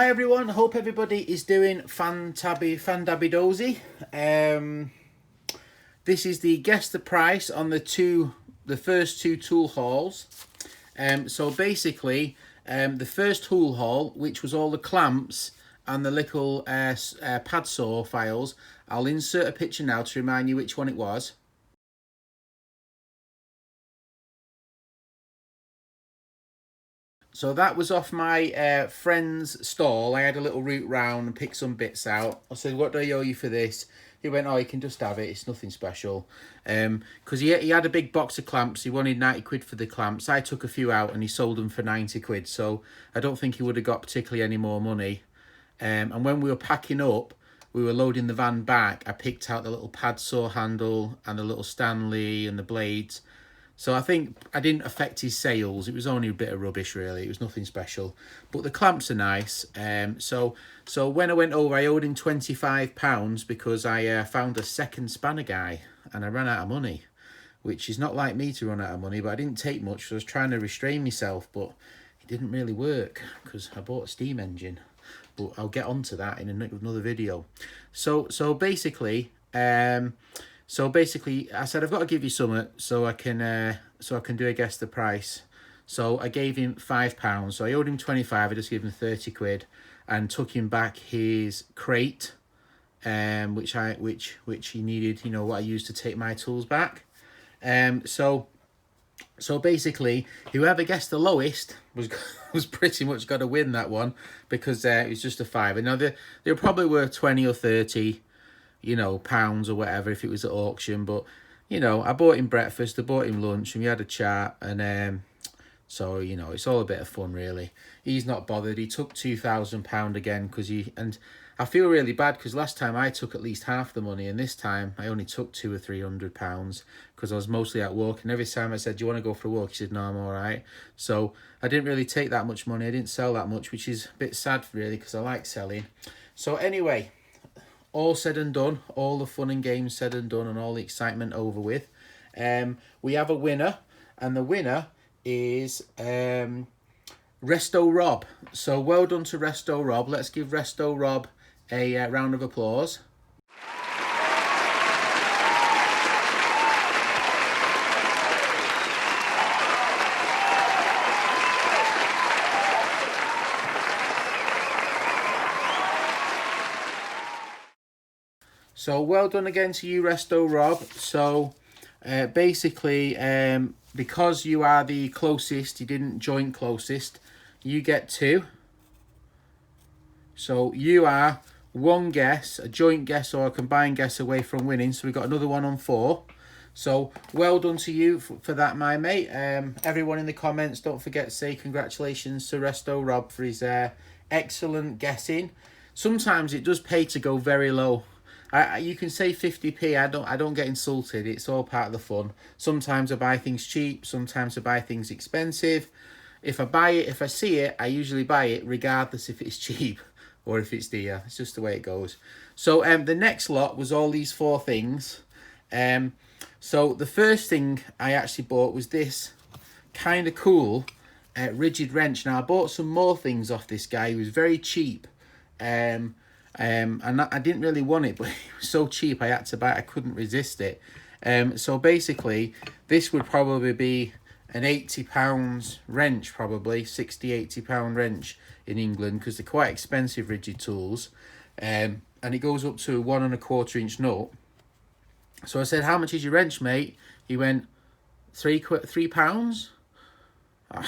Hi everyone, hope everybody is doing fan-dabby dozy. This is the guess the price on the first two tool hauls. So basically, the first tool haul, which was all the clamps and the little pad saw files, I'll insert a picture now to remind you which one it was. So that was off my friend's stall. I had a little route round and picked some bits out. I said, what do I owe you for this? He went, oh, you can just have it. It's nothing special. Because he had a big box of clamps. He wanted 90 quid for the clamps. I took a few out and he sold them for 90 quid. So I don't think he would have got particularly any more money. And when we were packing up, we were loading the van back. I picked out the little pad saw handle and the little Stanley and the blades. So I think I didn't affect his sales. It was only a bit of rubbish, really. It was nothing special. But the clamps are nice. So when I went over, I owed him £25 because I found a second spanner guy and I ran out of money, which is not like me to run out of money, but I didn't take much. So I was trying to restrain myself, but it didn't really work because I bought a steam engine. But I'll get onto that in another video. So basically, I said I've got to give you something so I can do a guess the price. So I gave him £5. So I owed him 25. I just gave him 30 quid and took him back his crate, which he needed. You know, what I used to take my tools back. So basically, whoever guessed the lowest was pretty much got to win that one because it was just a fiver. Now they probably were 20 or 30. You know, pounds or whatever if it was at auction, but you know, I bought him breakfast, I bought him lunch, and we had a chat, and so you know, it's all a bit of fun, really. He's not bothered. He took £2,000 again because and I feel really bad because last time I took at least half the money, and this time I only took £200 or £300 because I was mostly out walking. Every time I said, "Do you want to go for a walk?" He said, "No, I'm all right." So I didn't really take that much money. I didn't sell that much, which is a bit sad, really, because I like selling. So anyway. All said and done, all the fun and games said and done, and all the excitement over with. We have a winner, and the winner is Resto Rob. So well done to Resto Rob. Let's give Resto Rob a round of applause. So well done again to you, Resto Rob. So basically, because you are the closest, you didn't joint closest, you get 2. So you are one guess, a joint guess or a combined guess away from winning. So we got another one on 4. So well done to you for that, my mate. Everyone in the comments, don't forget to say congratulations to Resto Rob for his excellent guessing. Sometimes it does pay to go very low. You can say 50p. I don't get insulted. It's all part of the fun. Sometimes I buy things cheap. Sometimes I buy things expensive. If I see it, I usually buy it regardless if it's cheap or if it's dear. It's just the way it goes. So the next lot was all these 4 things. So the first thing I actually bought was this kind of cool rigid wrench. Now I bought some more things off this guy. He was very cheap. And I didn't really want it, but it was so cheap I had to buy it. I couldn't resist it. So basically, this would probably be an £80 wrench, probably £60–80 wrench in England, because they're quite expensive rigid tools. And it goes up to a 1 1/4 inch nut. So I said, "How much is your wrench, mate?" He went, £3. I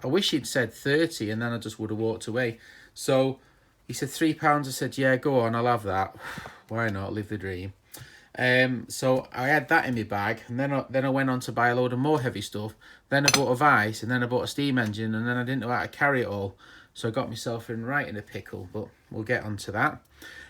wish he'd said 30, and then I just would have walked away. So he said £3. I said, "Yeah, go on, I'll have that." Why not? Live the dream. So I had that in my bag, and then I went on to buy a load of more heavy stuff. Then I bought a vice, and then I bought a steam engine, and then I didn't know how to carry it all. So I got myself in a pickle, but we'll get onto that.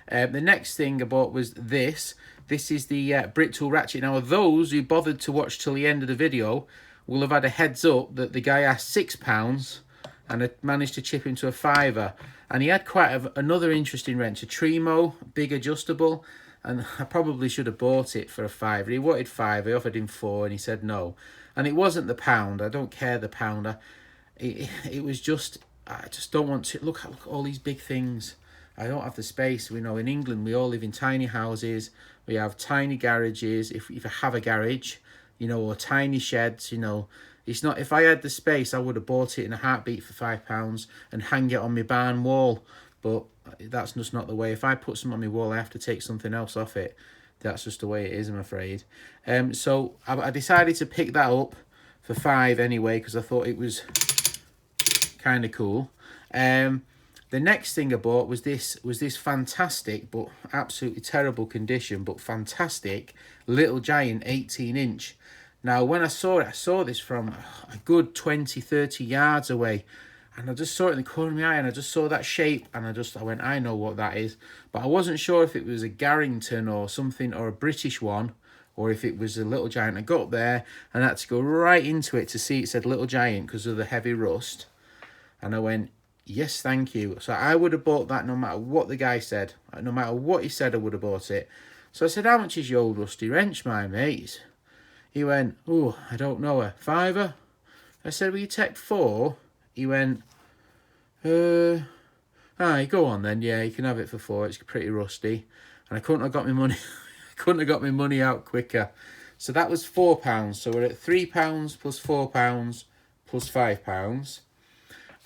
The next thing I bought was this. This is the brick tool ratchet. Now, those who bothered to watch till the end of the video will have had a heads up that the guy asked £6, and I managed to chip him to a £5. And he had quite another interesting wrench, a Tremo, big adjustable, and I probably should have bought it for a £5. He wanted £5, I offered him £4, and he said no. And it wasn't the pound. I don't care the pound. It was just I just don't want to look at all these big things. I don't have the space. We know in England we all live in tiny houses. We have tiny garages, if I have a garage, you know, or tiny sheds, you know. It's not, if I had the space, I would have bought it in a heartbeat for £5 and hang it on my barn wall. But that's just not the way. If I put something on my wall, I have to take something else off it. That's just the way it is, I'm afraid. So I decided to pick that up for £5 anyway, because I thought it was kind of cool. The next thing I bought was this fantastic but absolutely terrible condition but fantastic Little Giant 18-inch. Now when I saw it, I saw this from a good 20-30 yards away, and I just saw it in the corner of my eye, and I just saw that shape, and I went, I know what that is. But I wasn't sure if it was a Garrington or something, or a British one, or if it was a Little Giant. I got up there and I had to go right into it to see it said Little Giant because of the heavy rust. And I went, yes, thank you. So I would have bought that no matter what the guy said. No matter what he said, I would have bought it. So I said, how much is your old rusty wrench, my mate? He went, oh, I don't know, a £5. I said, will you take 4? He went, aye, go on then. Yeah, you can have it for 4. It's pretty rusty. And I couldn't have got my money. Couldn't have got my money out quicker. So that was £4. So we're at £3 plus £4 plus £5.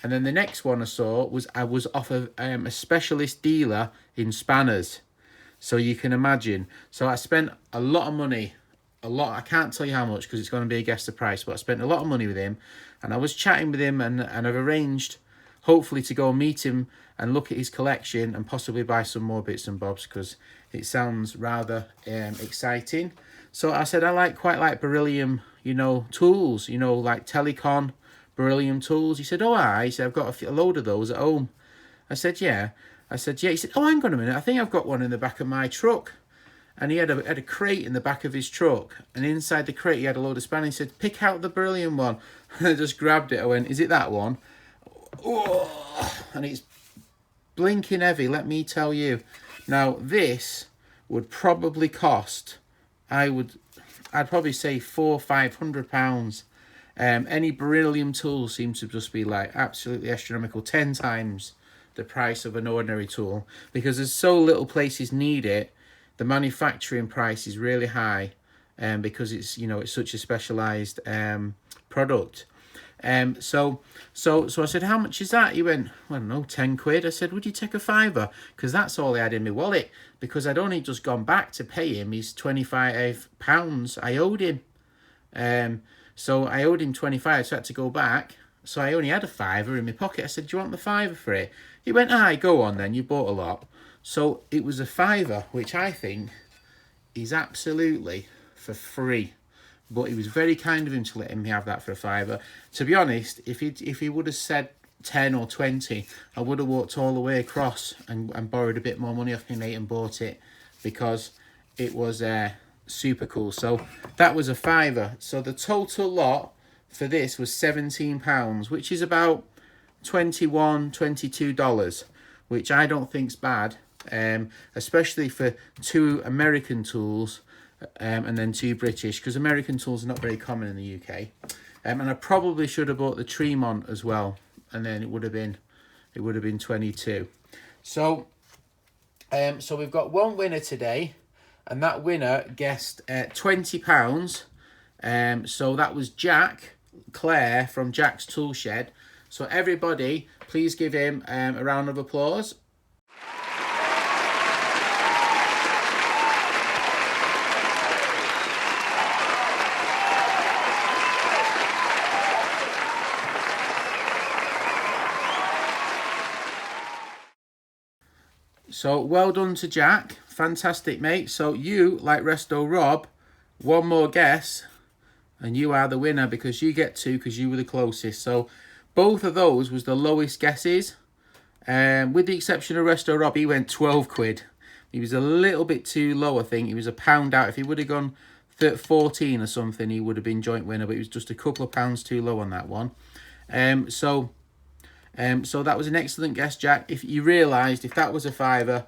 And then the next one I saw was I was off of a specialist dealer in spanners. So you can imagine. So I spent a lot of money. I can't tell you how much because it's going to be a guess the price. But I spent a lot of money with him. And I was chatting with him, and I've arranged hopefully to go and meet him and look at his collection and possibly buy some more bits and bobs because it sounds rather exciting. So I said I quite like beryllium, you know, tools, you know, like Telecon beryllium tools. He said, oh, aye. He said, I've got a load of those at home. I said, yeah. He said, oh, hang on a minute. I think I've got one in the back of my truck. And he had a crate in the back of his truck. And inside the crate, he had a load of spanners. He said, pick out the beryllium one. And I just grabbed it. I went, is it that one? Oh, and it's blinking heavy, let me tell you. Now, this would probably cost, I'd probably say £400-500. Any beryllium tools seem to just be like absolutely astronomical, 10 times the price of an ordinary tool, because there's so little places need it. The manufacturing price is really high, because it's, you know, it's such a specialized product. So I said, how much is that? He went, well, I don't know, 10 quid. I said, would you take a £5? Because that's all I had in my wallet, because I'd only just gone back to pay him his £25 I owed him. So I owed him 25, so I had to go back. So I only had a £5 in my pocket. I said, do you want the £5 for it? He went, aye, go on then, you bought a lot. So it was a £5, which I think is absolutely for free. But it was very kind of him to let me have that for a £5. To be honest, if he would have said 10 or 20, I would have walked all the way across and borrowed a bit more money off my mate and bought it, because it was super cool. So that was a £5. So the total lot for this was £17, which is about $22, which I don't think's bad, especially for 2 American tools. And then 2 British, because American tools are not very common in the UK. And I probably should have bought the Tremont as well, and then it would have been 22. So so we've got one winner today, and that winner guessed £20. So that was Jack Clare from Jack's Tool Shed. So everybody, please give him a round of applause. So well done to Jack. Fantastic, mate. So you, like Resto Rob, one more guess and you are the winner, because you get 2 because you were the closest. So both of those was the lowest guesses. With the exception of Resto Rob, he went 12 quid. He was a little bit too low, I think. He was a pound out. If he would have gone 14 or something, he would have been joint winner, but he was just a couple of pounds too low on that one. So that was an excellent guess, Jack. If you realised, if that was a £5,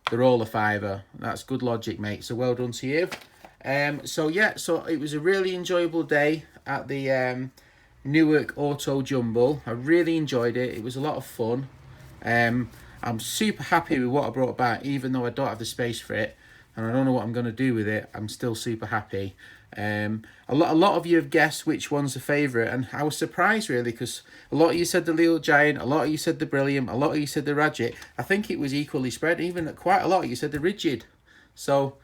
they're all a £5. That's good logic, mate. So well done to you. So yeah, so it was a really enjoyable day at the Newark Autojumble. I really enjoyed it. It was a lot of fun. I'm super happy with what I brought back, even though I don't have the space for it and I don't know what I'm going to do with it. I'm still super happy. A lot of you have guessed which one's the favourite, and I was surprised really, because a lot of you said the Little Giant, a lot of you said the Brilliant, a lot of you said the Radget. I think it was equally spread. Even quite a lot of you said the Rigid. So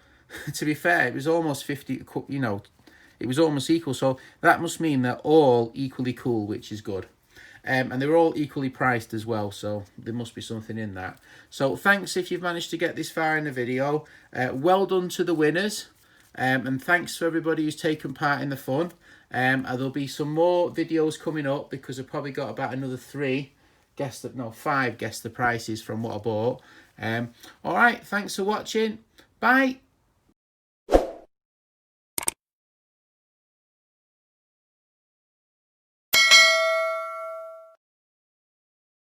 to be fair, it was almost 50, you know, it was almost equal. So that must mean they're all equally cool, which is good. And they were all equally priced as well, so there must be something in that. So thanks if you've managed to get this far in the video. Well done to the winners. And thanks to everybody who's taken part in the fun. And there'll be some more videos coming up, because I've probably got about another 5 guess the prices from what I bought. All right, thanks for watching. Bye.